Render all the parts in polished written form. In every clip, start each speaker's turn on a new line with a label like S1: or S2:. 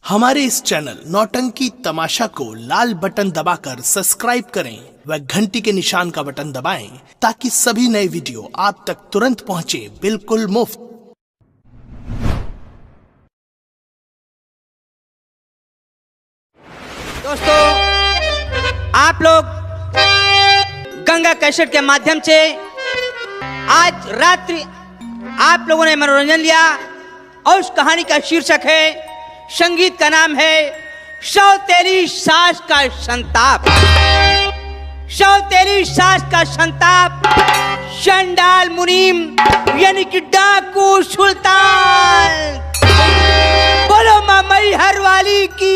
S1: हमारे इस चैनल नौटंकी तमाशा को लाल बटन दबाकर सब्सक्राइब करें व घंटी के निशान का बटन दबाएं ताकि सभी नए वीडियो आप तक तुरंत पहुंचे बिल्कुल मुफ्त।
S2: दोस्तों, आप लोग गंगा कैसेट के माध्यम से आज रात्रि आप लोगों ने मनोरंजन लिया और उस कहानी का शीर्षक है, संगीत का नाम है सौतेली सास का संताप। सौतेली सास का संताप, चंडाल मुनीम यानी कि डाकू सुल्तान। बोलो मां मैहर वाली की।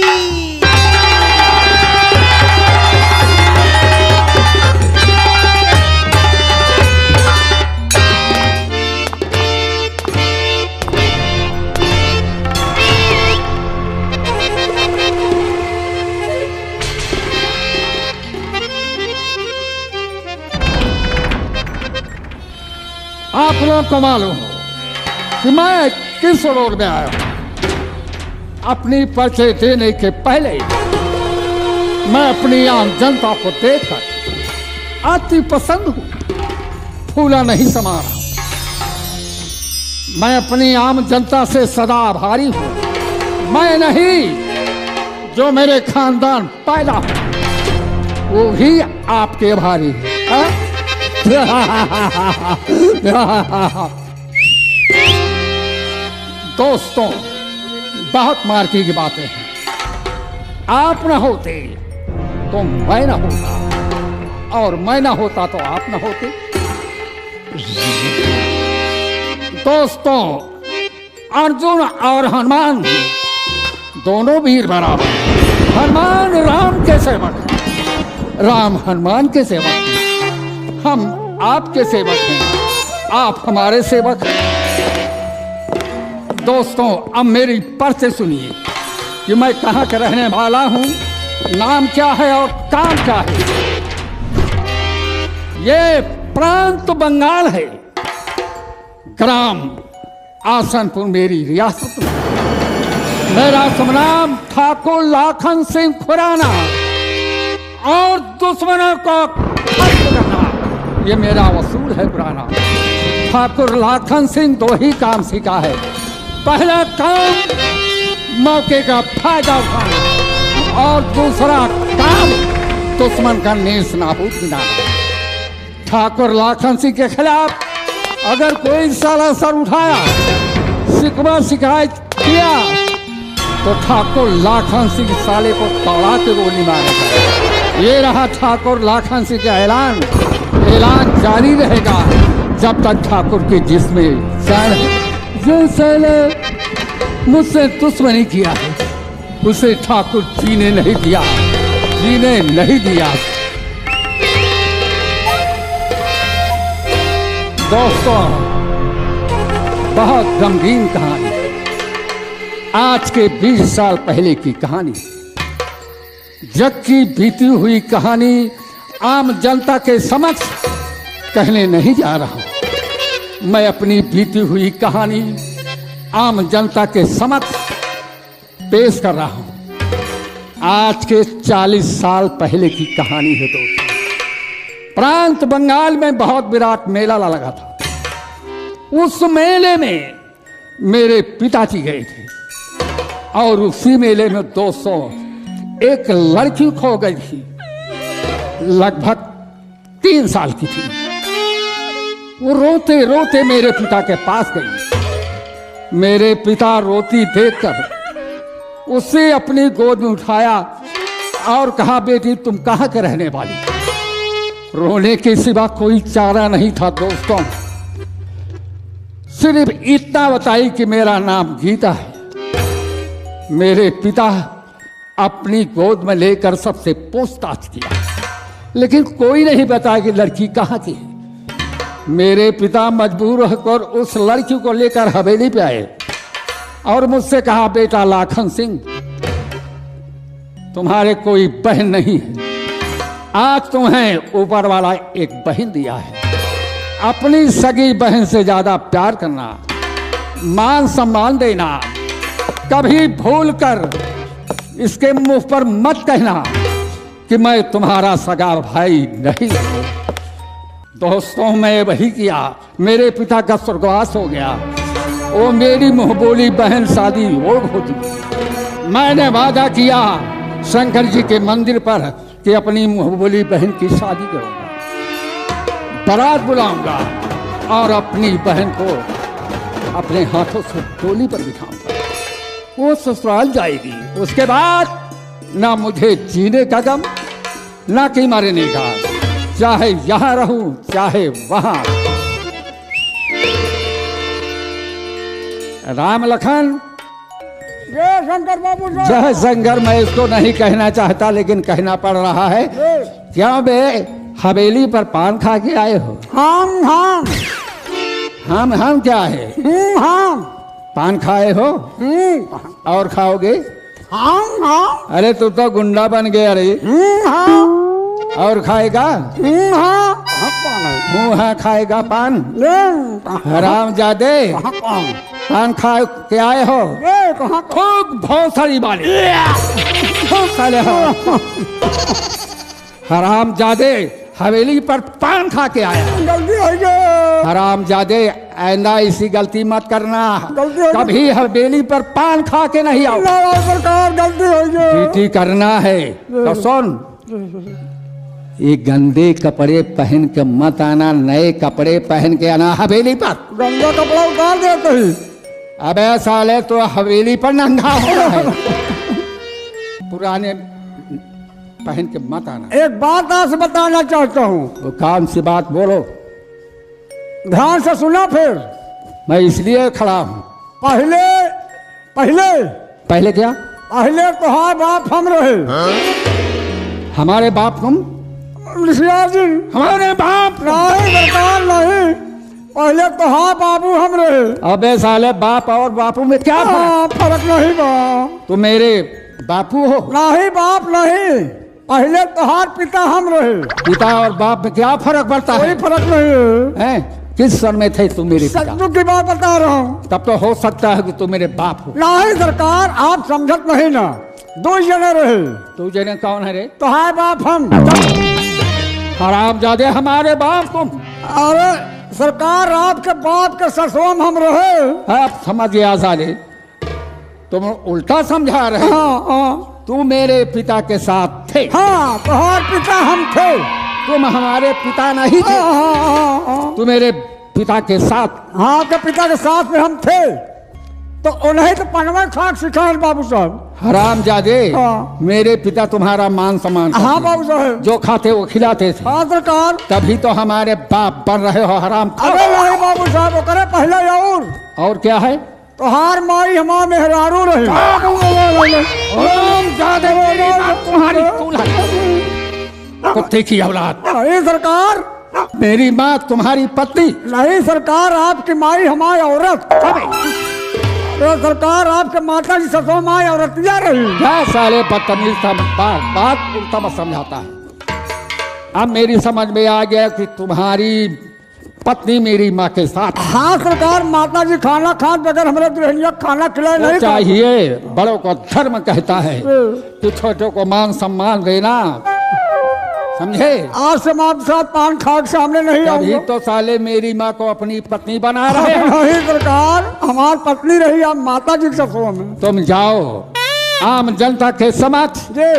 S3: आप लोगों को मालूम हो कि मैं किस रोड में आया हूं। अपनी परिचय देने के पहले मैं अपनी आम जनता को देखकर अति पसंद हूं, फूला नहीं समा रहा। मैं अपनी आम जनता से सदा आभारी हूं। मैं नहीं, जो मेरे खानदान पैदा हो वो ही आपके आभारी है। दोस्तों, बहुत मार्की की बातें हैं। आप न होते तो मैं न होता, और मैं न होता तो आप न होते। दोस्तों, अर्जुन और हनुमान दोनों वीर बराबर। हनुमान राम के सेवक हैं, राम हनुमान के सेवक हैं। हम आपके सेवक हैं, आप हमारे सेवक हैं। दोस्तों, अब मेरी परिचय सुनिए कि मैं कहाँ का रहने वाला हूँ, नाम क्या है और काम क्या है। ये प्रांत बंगाल है, ग्राम आसनपुर मेरी रियासत में। मेरा शुभ नाम ठाकुर लाखन सिंह खुराना, और दुश्मनों को खत्म करना ये मेरा वसूल है पुराना। ठाकुर लाखन सिंह दो ही काम सीखा है। पहला काम मौके का फायदा उठाना, और दूसरा काम दुश्मन का नेस नाबूद गिनाना। ठाकुर लाखन सिंह के खिलाफ अगर कोई साला सर उठाया, शिकवा शिकायत किया, तो ठाकुर लाखन सिंह साले को दौड़ा के गोली मारेगा। ये रहा ठाकुर लाखन सिंह का ऐलान। ऐलान जारी रहेगा जब तक ठाकुर के जिस्म जान है। जो साले मुझसे दुश्मनी किया है, उसे ठाकुर जीने नहीं दिया, जीने नहीं दिया। दोस्तों, बहुत गमगीन कहानी, आज के 20 साल पहले की कहानी। जग की बीती हुई कहानी आम जनता के समक्ष कहने नहीं जा रहा हूं। मैं अपनी बीती हुई कहानी आम जनता के समक्ष पेश कर रहा हूं। आज के 40 साल पहले की कहानी है दोस्तों। प्रांत बंगाल में बहुत विराट मेला लगा था। उस मेले में मेरे पिताजी गए थे, और उसी मेले में दोस्तों एक लड़की खो गई थी। लगभग 3 साल की थी। वो रोते रोते मेरे पिता के पास गई। मेरे पिता रोती देखकर उसे अपनी गोद में उठाया और कहा, बेटी तुम कहाँ के रहने वाली। रोने के सिवा कोई चारा नहीं था दोस्तों। सिर्फ इतना बताई कि मेरा नाम गीता है। मेरे पिता अपनी गोद में लेकर सबसे पूछताछ किया, लेकिन कोई नहीं बताया कि लड़की कहाँ की है। मेरे पिता मजबूर होकर उस लड़की को लेकर हवेली पे आए और मुझसे कहा, बेटा लाखन सिंह, तुम्हारे कोई बहन नहीं है, आज तुम्हें ऊपर वाला एक बहन दिया है। अपनी सगी बहन से ज्यादा प्यार करना, मान सम्मान देना, कभी भूल कर इसके मुंह पर मत कहना कि मैं तुम्हारा सगा भाई नहीं हूं। दोस्तों, मैं वही किया, मेरे पिता का स्वर्गवास हो गया, वो मेरी मुंहबोली बहन शादी हो चुकी। मैंने वादा किया शंकर जी के मंदिर पर कि अपनी मुंहबोली बहन की शादी करूंगा, बारात बुलाऊंगा और अपनी बहन को अपने हाथों से डोली पर बिठाऊंगा। वो ससुराल जाएगी, उसके बाद ना मुझे जीने का गम ना कि मरने का, चाहे यहां रहूं चाहे वहां। राम लखन,
S4: जय शंकर बाबू
S3: जय शंकर। मैं इसको नहीं कहना चाहता लेकिन कहना पड़ रहा है। क्यों बे, हवेली पर पान खा के आए हो? हम क्या है? पान खाए हो और खाओगे? अरे तू तो गुंडा बन गया रे। और खाएगा? मुँह खाएगा पान? हरामजादे, पान खा के आए हो? खूब बहुत सारी बाली बहुत सारे हो। हरामजादे, हवेली पर पान खा के आया।
S4: गलती हो गई।
S3: हरामजादे, आइंदा ऐसी गलती मत करना,
S4: गलती हो गई।
S3: कभी हवेली पर पान खा के नहीं आओ।
S4: सरकार गलती हो गई।
S3: ड्यूटी करना है तो सुन, ये गंदे कपड़े पहन के मत आना, नए कपड़े पहन के आना हवेली पर।
S4: गंदा कपड़ा उतार देते ही।
S3: अबे साले, तो हवेली पर नंगा हो रहा है। पुराने पहन के मत आना।
S4: एक बात आज बताना चाहता हूँ,
S3: वो काम सी बात बोलो।
S4: ध्यान से सुना। फिर
S3: मैं इसलिए खड़ा हूँ।
S4: पहले पहले
S3: पहले क्या?
S4: पहले तुम्हारे बाप हम रहे।
S3: हमारे बाप तुम?
S4: ऋषिया जी,
S3: हमारे बाप
S4: नहीं सरकार नहीं, पहले तुम्हारे बाबू हम रहे।
S3: अबे साले, बाप और बापू में क्या फर्क?
S4: फर्क नहीं बा।
S3: तुम मेरे बापू हो?
S4: नहीं बाप नहीं, पहले तुम्हार पिता हम रहे।
S3: पिता और बाप में क्या फर्क पड़ता
S4: कोई
S3: है?
S4: फर्क नहीं है।
S3: किस सन में थे तुम मेरे पिता?
S4: सच्चू की बात बता रहा हूँ।
S3: तब तो हो सकता है कि तुम मेरे बाप हो।
S4: नहीं सरकार, आप समझत नहीं ना, दो जने रहे।
S3: तू जने कौन है रे?
S4: तुम्हारे बाप हम।
S3: हरामजादे, हमारे बाप तुम?
S4: अरे सरकार, आपके बाप के ससुर हम रहे।
S3: अब समझ गया साले, तुम उल्टा समझा रहे।
S4: हाँ
S3: तू मेरे पिता के साथ थे।
S4: हाँ, तुम्हारे पिता हम थे।
S3: तुम हमारे पिता नहीं थे। तू मेरे पिता के साथ।
S4: हाँ, के पिता के साथ में हम थे, तो उन्हें तो पनवा खाक सिखाए बाबू साहब।
S3: हरामजादे,
S4: हाँ।
S3: मेरे पिता तुम्हारा मान सम्मान करते।
S4: हाँ बाबू साहब।
S3: जो खाते वो खिलाते थे।
S4: हाँ सरकार।
S3: तभी तो हमारे बाप बन रहे हो हराम।
S4: अरे नहीं बाबू साहब, वो करे पहले
S3: और क्या है?
S4: तोहार माई हमार मेहरारू रहे।
S3: तुम्हारी कुत्ते की औलाद।
S4: नहीं सरकार।
S3: मेरी माँ तुम्हारी पत्नी?
S4: नहीं सरकार, आपकी माई हमारी औरत। तो सरकार, आपके माता जी ससुर माई औरतिया रही।
S3: क्या साले बदतमीज बात उल्टा मत समझाता है। अब मेरी समझ में आ गया कि तुम्हारी पत्नी मेरी माँ के साथ।
S4: हाँ सरकार, माता जी खाना खान बगैर हमारे दुल्हनिया खाना खिलाए नहीं
S3: चाहिए। बड़ों को धर्म कहता है कि छोटों को मान सम्मान देना, समझे?
S4: आज से माँ के साथ पान खा के सामने नहीं
S3: अभी
S4: आऊंगा।
S3: तो साले मेरी माँ को अपनी पत्नी बना रहे हैं।
S4: नहीं सरकार, हमारी पत्नी रही, आप माता जी के ससुर में।
S3: तुम जाओ आम जनता के समक्ष
S4: जी,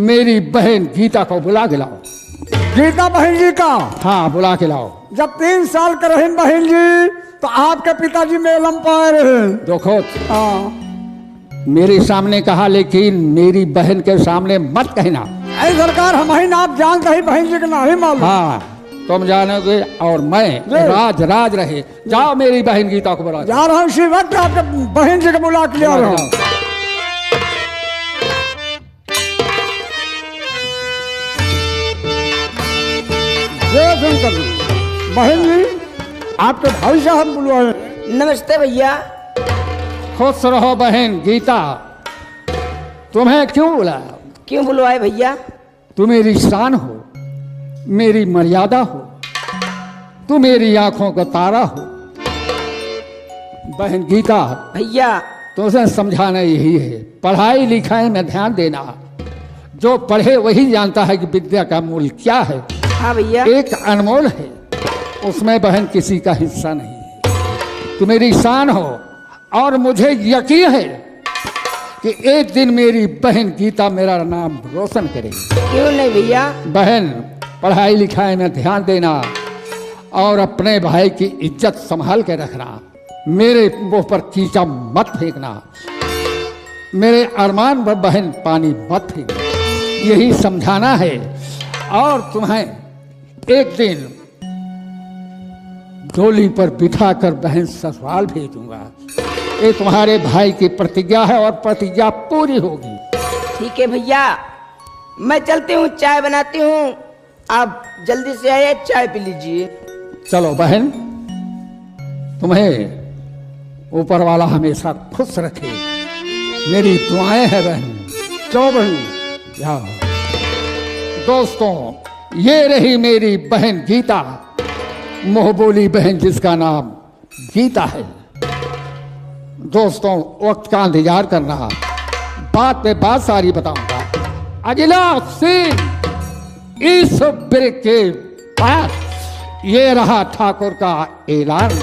S3: मेरी बहन गीता को बुला के लाओ।
S4: गीता बहन जी का?
S3: हाँ, बुला के लाओ।
S4: जब 3 साल के रहे बहन जी, तो आपके पिताजी मेलम पाए रहे।
S3: देखो,
S4: हाँ,
S3: मेरे सामने कहा, लेकिन मेरी बहन के सामने मत कहना।
S4: अरे सरकार, हम ही ना, आप जानते ही बहन जी के नहीं मालूम।
S3: हाँ, तुम जानोगे और मैं राज राज रहे। जाओ मेरी बहन गीता को बुला।
S4: जा रहा हूँ इसी वक्त, आपके बहन जी को बुला के लिया रहा हूँ। बहन जी, आपके भाई साहब बुलवाए।
S5: नमस्ते भैया।
S3: खुश रहो बहन गीता। तुम्हें क्यों बुलाया?
S5: क्यों बुलवाए भैया?
S3: तू मेरी शान हो, मेरी मर्यादा हो, तू मेरी आंखों का तारा हो। बहन गीता,
S5: भैया
S3: तुझे समझाना यही है, पढ़ाई लिखाई में ध्यान देना। जो पढ़े वही जानता है कि विद्या का मूल्य क्या है।
S5: हाँ भैया।
S3: एक अनमोल है, उसमें बहन किसी का हिस्सा नहीं है। तू मेरी शान हो और मुझे यकीन है कि एक दिन मेरी बहन गीता मेरा नाम रोशन करेगी।
S5: क्यों नहीं भैया।
S3: बहन, पढ़ाई लिखाई में ध्यान देना और अपने भाई की इज्जत संभाल के रखना। मेरे मुंह पर कीचड़ मत फेंकना, मेरे अरमान पर बहन पानी मत फेंकना, यही समझाना है। और तुम्हें एक दिन डोली पर बिठाकर बहन ससुराल भेजूंगा। ये तुम्हारे भाई की प्रतिज्ञा है और प्रतिज्ञा पूरी होगी।
S5: ठीक है भैया, मैं चलती हूँ, चाय बनाती हूँ, आप जल्दी से आइए, चाय पी लीजिए।
S3: चलो बहन, तुम्हें ऊपर वाला हमेशा खुश रखे, मेरी दुआएं हैं बहन। चलो बहन, जाओ। दोस्तों, ये रही मेरी बहन गीता, मुंह बोली बहन जिसका नाम गीता है। दोस्तों, वक्त का इंतजार करना, बात पे बात सारी बताऊंगा। अगला सीन इस ब्रेक के बाद ये रहा ठाकुर का ऐलान।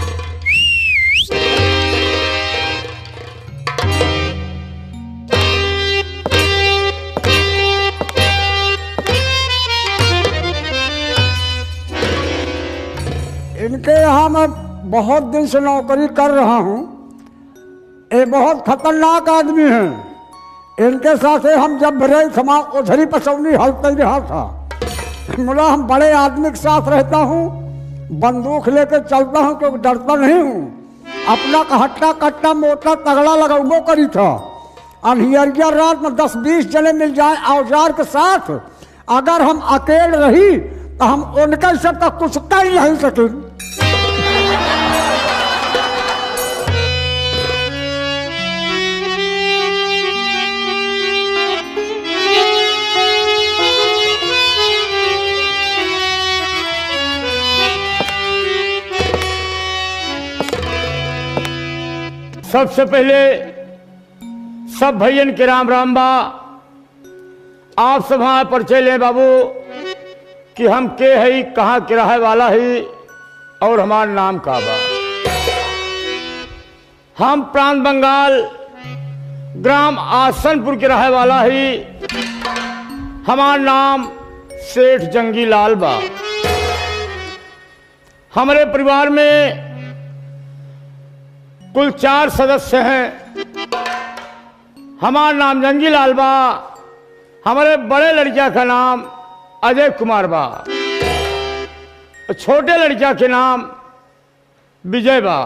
S4: इनके यहाँ मैं बहुत दिन से नौकरी कर रहा हूँ। ये बहुत खतरनाक आदमी हैं। इनके साथ हम जब भरे समाज उधरी पसौनी हलते रहा था। मुला हम बड़े आदमी के साथ रहता हूँ, बंदूक लेकर चलता हूँ क्योंकि डरता नहीं हूँ। अपना हट्टा कट्टा मोटा तगड़ा लगाबो करी था। अनहियरिया रात में 10-20 जने मिल जाए औजार के साथ, अगर हम अकेले रही तो हम उनके सब का कुछ कर ही नहीं सके।
S6: सबसे पहले सब भैयन के राम राम बा। आप सब हाँ परिचय ले बाबू कि हम के है, कहाँ के रहे वाला है और हमारा नाम का बा। हम प्रांत बंगाल ग्राम आसनपुर के रहे वाला है। हमारा नाम सेठ जंगी लाल बा। हमारे परिवार में कुल 4 सदस्य हैं। हमारा नाम जंगी लाल बा। हमारे बड़े लड़किया का नाम अजय कुमार बा। छोटे लड़किया के नाम विजय बा।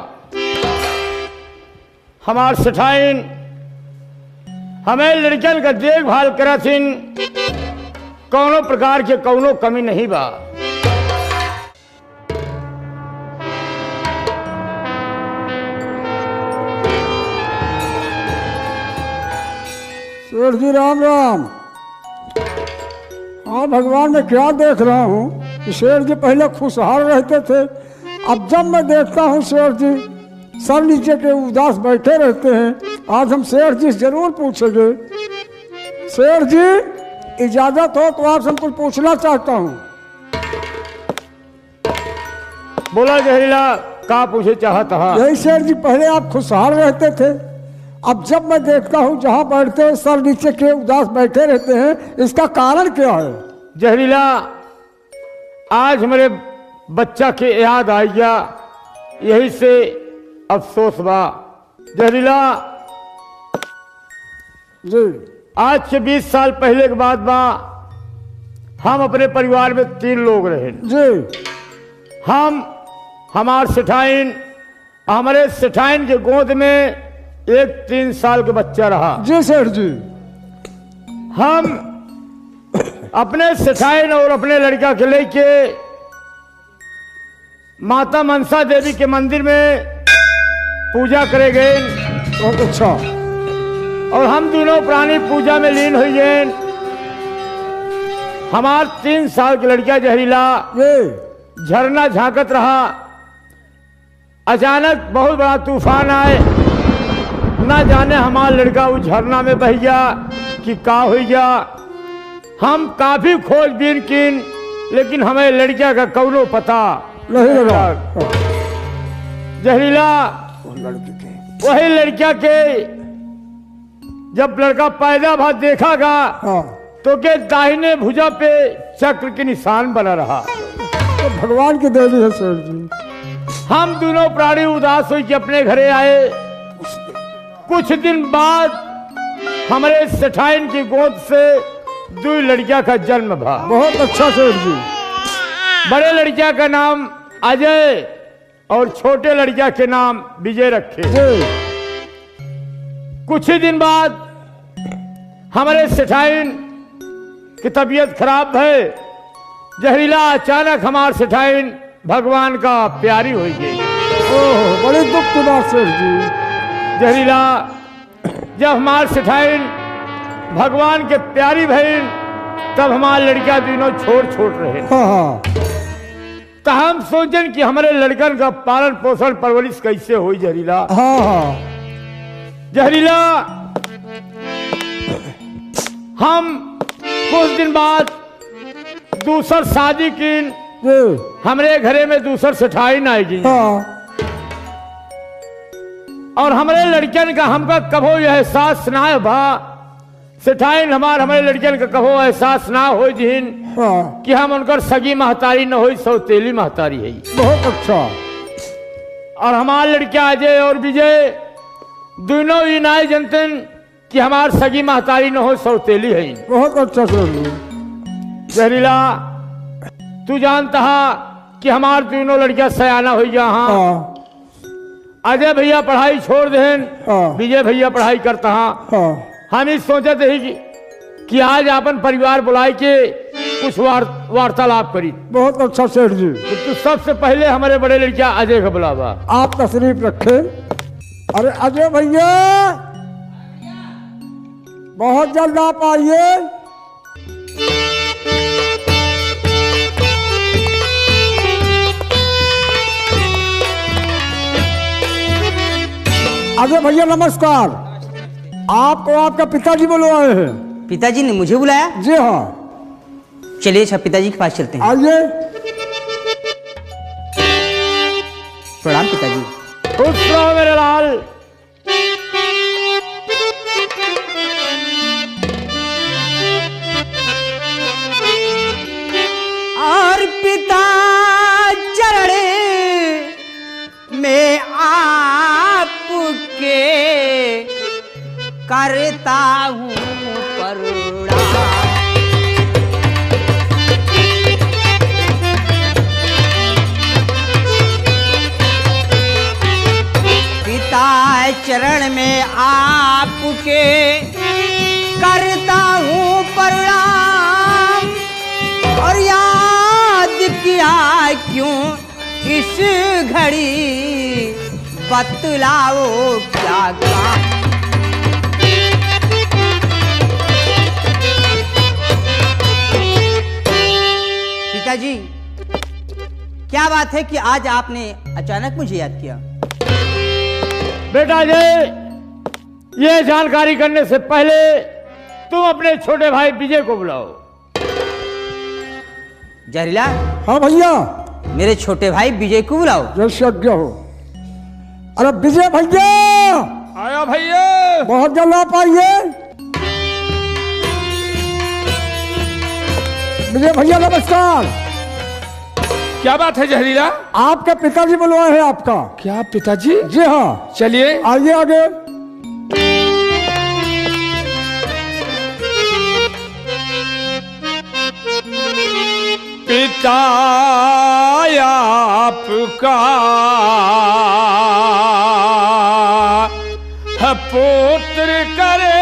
S6: हमार सेठाइन हमें लड़कियन का देखभाल करथिन, कौनो प्रकार के कौनो कमी नहीं बा।
S4: सेठ जी राम राम। हाँ भगवान, मैं क्या देख रहा हूँ कि सेठ जी पहले खुशहाल रहते थे, अब जब मैं देखता हूँ सेठ जी सर नीचे के उदास बैठे रहते हैं। आज हम सेठ जी से जरूर पूछेंगे। सेठ जी इजाजत हो तो आपसे हम कुछ पूछना चाहता हूँ।
S6: बोला जहरीला, कहाँ पूछे चाहता है?
S4: यही सेठ जी, पहले आप खुशहाल रहते थे, अब जब मैं देखता हूँ जहाँ बैठते हैं सर नीचे के उदास बैठे रहते हैं, इसका कारण क्या है?
S6: जहरीला, आज मेरे बच्चा के याद आ गया, यही से अफसोस बा। जहरीला
S4: जी,
S6: आज से 20 साल पहले के बाद बा। हम अपने परिवार में 3 लोग रहे
S4: जी।
S6: हम, हमार सेठाइन, हमारे सेठाइन के गोद में एक 3 साल का बच्चा रहा।
S4: जी सेठ जी।
S6: हम अपने सेठाइन और अपने लड़का के लेके माता मनसा देवी के मंदिर में पूजा करे गए।
S4: बहुत अच्छा।
S6: और हम दोनों प्राणी पूजा में लीन हुई गए। हमार 3 साल की लड़किया जहरीला झरना झांकत रहा। अचानक बहुत बड़ा तूफान आए, ना जाने हमारा लड़का उस झरना में बह गया कि का हो गया। हम काफी खोजबीन कीन, लेकिन हमें लड़किया का कौनो पता
S4: नहीं लगा।
S6: जहरीला वही लड़किया के जब लड़का पैदा भा देखागा
S4: हाँ,
S6: तो के दाहिने भुजा पे चक्र के निशान बना रहा।
S4: तो भगवान की देवी है सेठ जी।
S6: हम दोनों प्राणी उदास हुई कि अपने घरे आए। कुछ दिन बाद हमारे सेठाइन की गोद से 2 लड़किया का जन्म भा।
S4: बहुत अच्छा सेठ जी।
S6: बड़े लड़किया का नाम अजय और छोटे लड़किया के नाम विजय रखे।
S4: जी,
S6: कुछ ही दिन बाद हमारे सेठाइन की तबीयत खराब है। जहरीला अचानक हमारे सेठाइन भगवान का प्यारी हो गई।
S4: ओह, बड़ी दुख की बात सेठ जी।
S6: जहरीला जब हमारे सेठाइन भगवान के प्यारी बहन, तब हमारे लड़कियां दोनों छोड़ रहे।
S4: हाँ हाँ,
S6: तो हम सोचन कि हमारे लड़कन का पालन पोषण परवरिश कैसे हुई। जहरीला
S4: हाँ हाँ,
S6: जहरीला हम कुछ दिन बाद दूसर शादी की।
S4: जी,
S6: हमारे घरे में दूसर सेठाइन आएगी
S4: हाँ,
S6: और हमारे लड़कियन का हमका कभो यह एहसास ना भा। सेठाइन हमारे लड़कियन का कभो एहसास ना हो जिन
S4: हाँ,
S6: कि हम उनकर सगी महतारी न हो, सौतेली महतारी है।
S4: बहुत अच्छा।
S6: और हमारे लड़कियां अजय और विजय दोनों ही नाय जनतन कि हमार सगी महतारी न हो, सौतेली है।
S4: बहुत अच्छा सेठ जी।
S6: जहरीला तू जानता कि हमार दोनों लड़कियां सयाना हो गया। हाँ,
S4: हाँ
S6: अजय भैया पढ़ाई छोड़ देन,
S4: हाँ,
S6: विजय भैया पढ़ाई करता।
S4: हाँ,
S6: हम इस सोचते ही कि आज अपन परिवार बुलाए के कुछ वार्तालाप करी।
S4: बहुत अच्छा सेठ जी।
S6: तो तू सबसे पहले हमारे बड़े लड़किया अजय को बुलावा।
S4: आप तशरीफ रखे। अरे अजय भैया, बहुत जल्द आप आइए। अजय भैया नमस्कार। आपको आपका पिताजी बुलवाए हैं।
S2: पिताजी ने मुझे बुलाया?
S4: जी हाँ,
S2: चलिए अच्छा पिताजी के पास चलते हैं।
S4: आइए।
S2: प्रणाम पिताजी।
S6: खुश रहो मेरे लाल।
S2: और पिता चरण में आपके करता हूँ प्रणाम। पिता चरण में आपके करता हूँ प्रणाम। और याद किया क्यों इस घड़ी, बतलाओ क्या काम। पिताजी क्या बात है कि आज आपने अचानक मुझे याद किया?
S6: बेटा जय, ये जानकारी करने से पहले तुम अपने छोटे भाई विजय को बुलाओ।
S2: जहरीला,
S4: हाँ भैया,
S2: मेरे छोटे भाई विजय को बुलाओ।
S4: जैसे आज्ञा हो। अरे विजय भैया,
S6: आया भैया।
S4: बहुत जल्द आप आइए। विजय भैया नमस्कार।
S7: क्या बात है जहरीला?
S4: आपके पिताजी बुलवाए हैं आपका।
S7: क्या पिताजी?
S4: जी हाँ,
S7: चलिए
S4: आइए आगे।
S7: पिता आपका पुत्र करे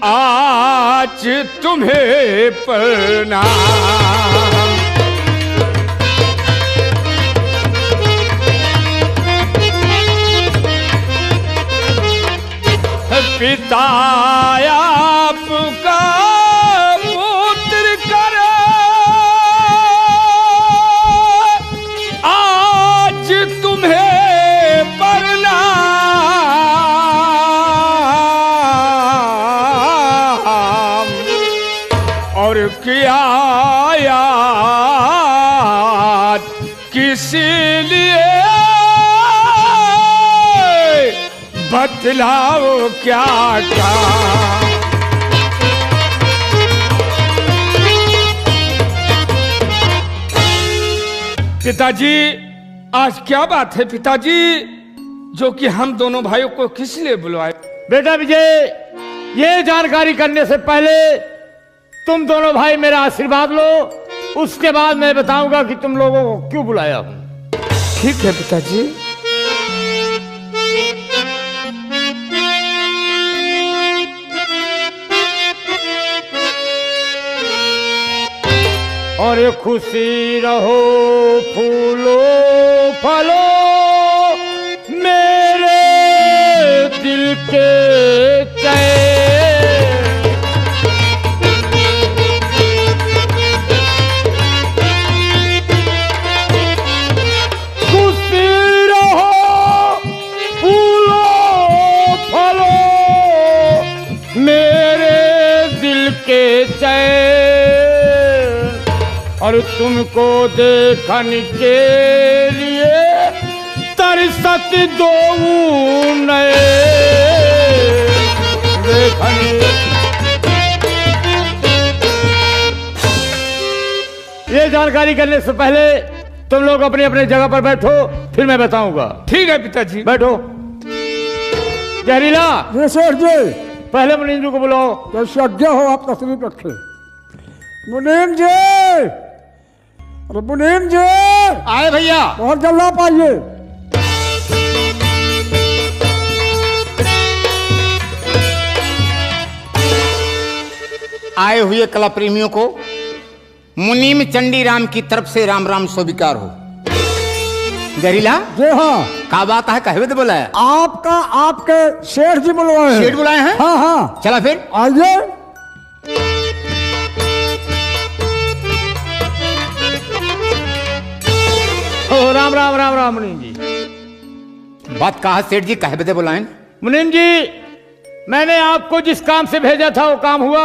S7: आज तुम्हें प्रणाम। पिता आपका पुत्र करे आज तुम्हें किया याद किसी लिए बतलाओ क्या था। पिताजी आज क्या बात है पिताजी, जो कि हम दोनों भाइयों को किस लिए बुलवाए?
S6: बेटा विजय, ये जानकारी करने से पहले तुम दोनों भाई मेरा आशीर्वाद लो, उसके बाद मैं बताऊंगा कि तुम लोगों को क्यों बुलाया हूं।
S7: ठीक है पिताजी।
S6: और ये खुशी रहो फूलो फलो मेरे दिल के चैन। खुशी रहो फूलो फलो मेरे दिल के चैन। और तुमको देखने के लिए तरसत दो नए देखने। ये जानकारी करने से पहले तुम लोग अपने अपने जगह पर बैठो, फिर मैं बताऊंगा।
S7: ठीक है पिताजी।
S6: बैठो। जहरीला,
S4: जी सेठ जी।
S6: पहले मुनीम जी को बुलाओ।
S4: जैसे आज्ञा हो, आप तशरीफ रखें। मुनीम जी, अरे मुनीम जी,
S6: आए भैया।
S4: बहुत जल्द आप आइए।
S8: आए हुए कला प्रेमियों को मुनीम चंडी राम की तरफ से राम राम स्वीकार हो। जहरीला,
S4: जी हाँ,
S8: का बात है, कहवे तो बुलाया?
S4: आपका आपके शेठ जी बुलवाए हैं।
S8: शेठ बुलाए हैं?
S4: हाँ हाँ,
S8: चला फिर
S4: आइए।
S6: राम राम राम राम मुनीम जी।
S8: बात कहा सेठ जी, कहवे तो बुलाए?
S6: मुनीम जी, मैंने आपको जिस काम से भेजा था वो काम हुआ।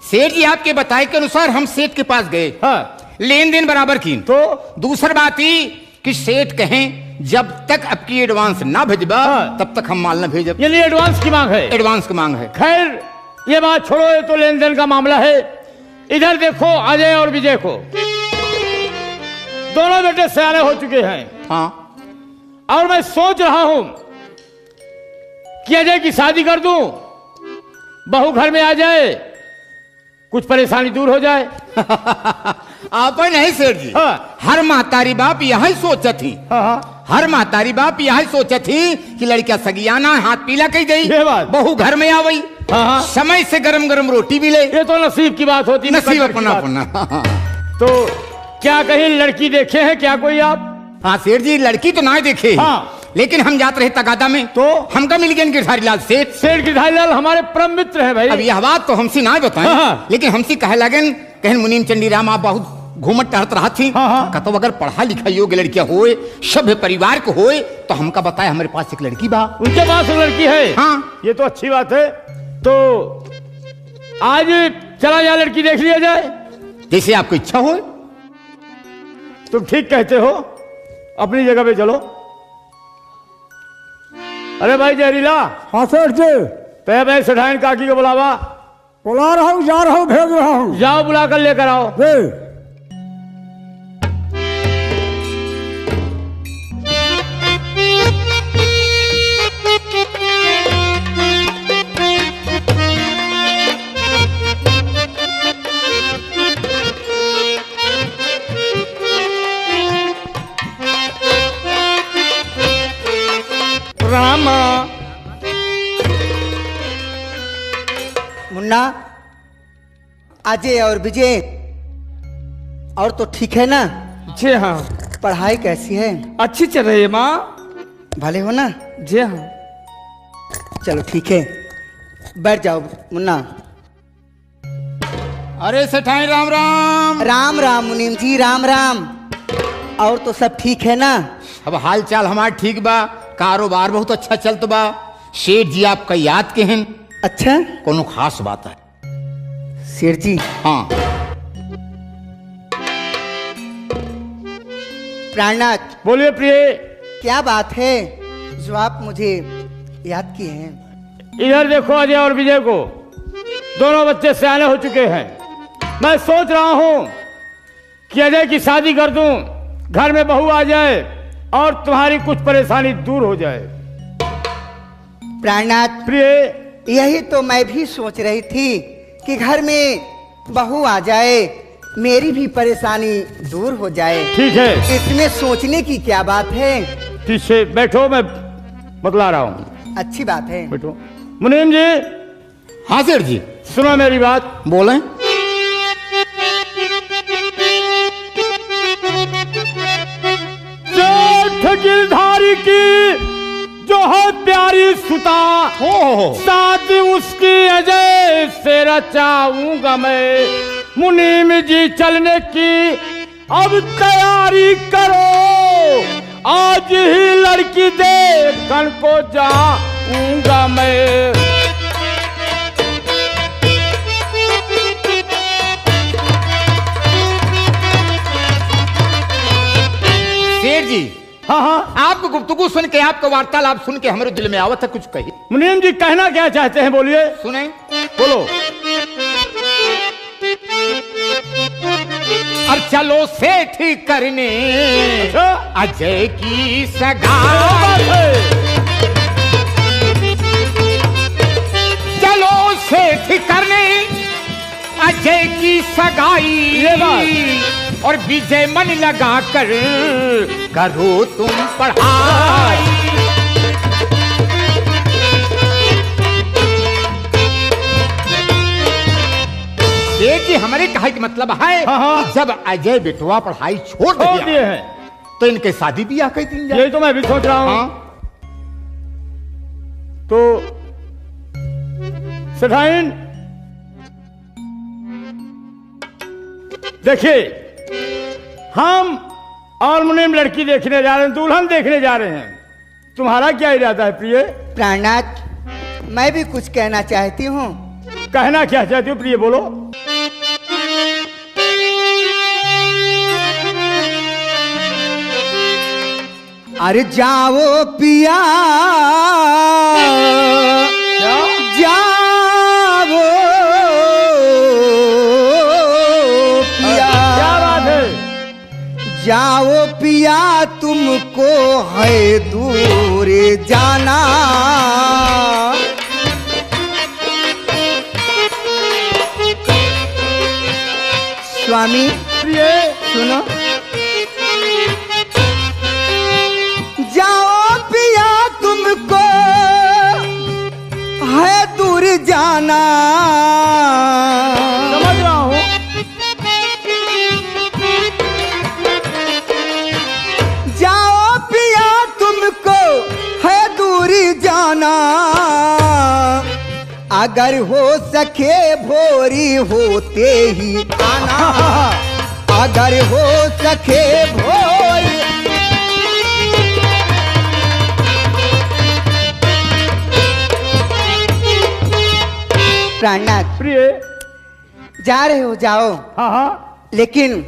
S8: सेठ जी आपके बताए के अनुसार हम सेठ के पास गए,
S6: हाँ।
S8: लेन देन बराबर की।
S6: तो
S8: दूसरी बात ही कि सेठ कहें जब तक आपकी एडवांस ना भेजबा,
S6: हाँ।
S8: तब तक हम माल ना भेजब।
S6: ये लिए एडवांस की मांग है।
S8: एडवांस की मांग है।
S6: खैर ये बात छोड़ो, ये तो लेन देन का मामला है। इधर देखो, अजय और विजय को, दोनों बेटे सयाने हो चुके हैं।
S8: हाँ।
S6: और मैं सोच रहा हूं कि अजय की शादी कर दूं, बहू घर में आ जाए, कुछ परेशानी दूर हो जाए।
S8: आप नहीं सेठ जी,
S6: हाँ।
S8: हर महतारी बाप यही सोचत थी।
S6: हाँ।
S8: हर महतारी बाप यही सोचत थी कि लड़कियां सगियाना हाथ पीला कही गई,
S6: ये बात।
S8: बहू घर में आ गई,
S6: हाँ।
S8: समय से गरम गरम रोटी भी ले।
S6: ये तो नसीब की बात होती है।
S8: नसीब अपना अपना।
S6: तो क्या कहीं लड़की देखे हैं क्या कोई आप?
S8: हाँ सेठ जी, लड़की तो ना देखे,
S6: हाँ।
S8: लेकिन हम जाते रहे तगादा में,
S6: तो
S8: हमका मिल गया गिरधारी लाल सेठ।
S6: सेठ गिरधारी लाल हमारे परम मित्र हैं भाई।
S8: अब यह बात तो हमसे ना बताएं,
S6: हाँ।
S8: लेकिन हमसे कहे लगन, कहन मुनीम चंडी राम आप बहुत घूमत टहत रहा थी।
S6: हाँ।
S8: कतो अगर पढ़ा लिखा योग्य लड़कियां होए, सभ्य परिवार को होए, तो हमका बताए हमारे पास एक लड़की बा।
S6: उनके पास एक लड़की है?
S8: हाँ।
S6: ये तो अच्छी बात है। तो आज चला जाए, लड़की देख लिया जाए।
S8: जैसे आपको इच्छा हो।
S6: तुम ठीक कहते हो, अपनी जगह पे चलो। अरे भाई जहरीला।
S4: हाँ सेठ जी।
S6: तो भाई सेठाइन काकी को बुलावा।
S4: बुला रहा हूँ, जा रहा हूँ, भेज रहा हूँ।
S6: जाओ, बुलाकर लेकर आओ।
S4: जी।
S6: रामा।
S9: मुन्ना, अजय और विजय और तो ठीक है ना?
S7: जी हाँ।
S9: पढ़ाई कैसी है?
S7: अच्छी चल रही है माँ।
S9: भले हो ना?
S7: जी हाँ।
S9: चलो ठीक है, बैठ जाओ मुन्ना।
S8: अरे सेठाई राम राम।
S9: राम राम मुनीम जी, राम राम। और तो सब ठीक है ना?
S8: अब हाल चाल हमारा ठीक बा, कारोबार बहुत अच्छा चलत बा। सेठ जी आपका याद के हैं।
S9: अच्छा,
S8: कोनो खास बात है?
S9: सेठ जी,
S8: हाँ।
S9: प्राणनाथ,
S6: बोलिए प्रिय।
S9: क्या बात है जो आप मुझे याद किए हैं?
S6: इधर देखो अजय और विजय को, दोनों बच्चे सयाने हो चुके हैं। मैं सोच रहा हूं कि अजय की शादी कर दूं, घर में बहू आ जाए और तुम्हारी कुछ परेशानी दूर हो जाए।
S9: प्राणनाथ
S6: प्रिय,
S9: यही तो मैं भी सोच रही थी कि घर में बहू आ जाए, मेरी भी परेशानी दूर हो जाए।
S6: ठीक है,
S9: इसमें सोचने की क्या बात है?
S6: ठीक है, बैठो, मैं बतला रहा हूं।
S9: अच्छी बात है।
S6: बैठो। मुनीम जी।
S8: हाँ सेठ जी,
S6: सुनो मेरी बात।
S8: बोलें।
S6: जेठ गिरधारी की जो है प्यारी सुता, शादी उसकी अजय से रचाऊंगा मैं। मुनीम जी चलने की अब तैयारी करो, आज ही लड़की देखने को जाऊंगा मैं।
S8: सेठ जी,
S6: हाँ हाँ,
S8: आपको गुफ्तगू सुन के, आपका वार्तालाप सुन के हमारे दिल में आवत है, कुछ कही।
S6: मुनीम जी कहना क्या चाहते हैं, बोलिए।
S8: सुने।
S6: बोलो।
S8: और चलो सेठ करने
S6: अच्छा?
S8: अजय की सगाई, चलो सेठ करने अजय की सगाई,
S6: ये बात।
S8: और विजय मन लगा कर करो तुम पढ़ाई। सेठ जी, हमारे कहा कि मतलब है,
S6: हाँ, हाँ।
S8: कि जब अजय बेटवा पढ़ाई छोड़
S6: दिए
S8: दिया
S6: हैं
S8: तो इनके शादी ब्याह कर दी जाए।
S6: यही तो मैं भी सोच रहा हूं।
S8: हाँ।
S6: तो सेठाइन देखिए, हम और मुनीम लड़की देखने जा रहे हैं, दुल्हन देखने जा रहे हैं। तुम्हारा क्या इरादा है प्रिय?
S9: प्राणनाथ, मैं भी कुछ कहना चाहती हूँ।
S6: कहना क्या चाहती हो प्रिय, बोलो।
S9: अरे जाओ पिया, जाओ पिया,
S6: क्या बात है?
S9: जाओ पिया, तुमको है दूर जाना। स्वामी
S6: प्रिय
S9: सुनो। जाओ पिया, तुमको है दूर जाना।
S6: समझ रहा हूं।
S9: जाओ पिया, तुमको है दूर जाना। अगर हो सके भोरी होते ही आना, अगर हो सके भोरी। प्राणनाथ,
S6: प्रिय,
S9: जा रहे हो जाओ,
S6: हाँ हाँ,
S9: लेकिन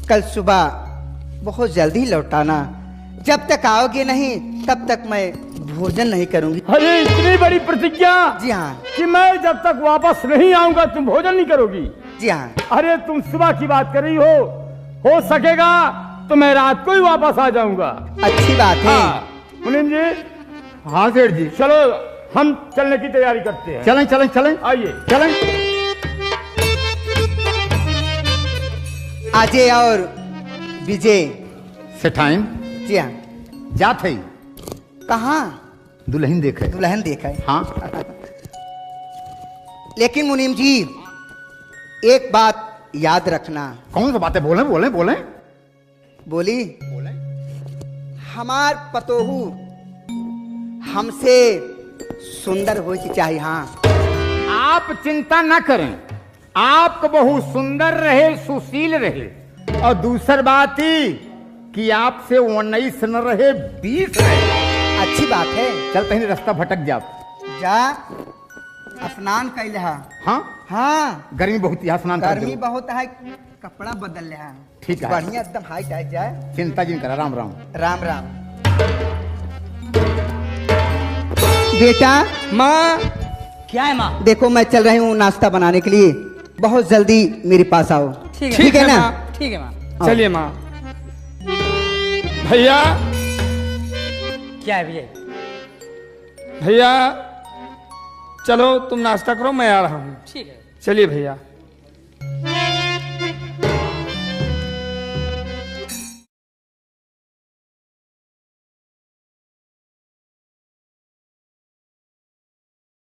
S9: कल सुबह बहुत जल्दी लौटाना। जब तक आओगे नहीं तब तक मैं भोजन नहीं करूंगी।
S6: अरे इतनी बड़ी प्रतिज्ञा?
S9: जी हाँ,
S6: कि मैं जब तक वापस नहीं आऊंगा तुम भोजन नहीं करोगी?
S9: जी हाँ।
S6: अरे तुम सुबह की बात कर रही हो सकेगा तो मैं रात को ही वापस आ जाऊंगा।
S9: अच्छी बात है।
S6: हाँ, मुनीम जी।
S8: हाँ सेठ जी,
S6: चलो हम चलने की तैयारी करते हैं।
S8: चलें चलें चलें,
S6: आइए
S8: चलें।
S9: अजय और विजय।
S8: सेठाइन
S9: जी हाँ।
S8: जात है,
S9: कहाँ?
S8: दुल्हन देखे।
S9: दुल्हन देखा है।
S8: हाँ।
S9: लेकिन मुनीम जी, एक बात याद रखना।
S8: कौन सी बातें? बोले बोले बोले।
S9: बोली, हमार पतोहू हमसे सुंदर हो चाहिए। हाँ,
S8: आप चिंता ना करें, आपको बहुत सुंदर रहे, सुशील रहे, और दूसरी बात ही कि आपसे 19 न रहे, 20 रहे।
S9: अच्छी बात है।
S8: चलते ही रास्ता भटक जाओ।
S9: जा स्नान कैल है।
S8: हाँ,
S9: हाँ,
S8: गर्मी बहुत, यहाँ स्नान कर
S9: गर्मी
S8: दो।
S9: बहुत है, कपड़ा बदल ले है।
S8: ठीक है।
S9: बढ़िया एकदम हाई टाइट जाए।
S8: चिंता जिन करा। राम राम।
S9: राम राम। बेटा
S2: माँ। क्या है माँ?
S9: देखो मैं चल रही हूँ नाश्ता बनाने के लिए, बहुत जल्दी मेरे पास आओ। ठीक है ना?
S2: माँ। ठीक है माँ।
S7: चलिए माँ। भैया।
S2: क्या है भैया?
S7: भैया चलो तुम नाश्ता करो, मैं आ रहा हूँ।
S2: ठीक है।
S7: चलिए भैया।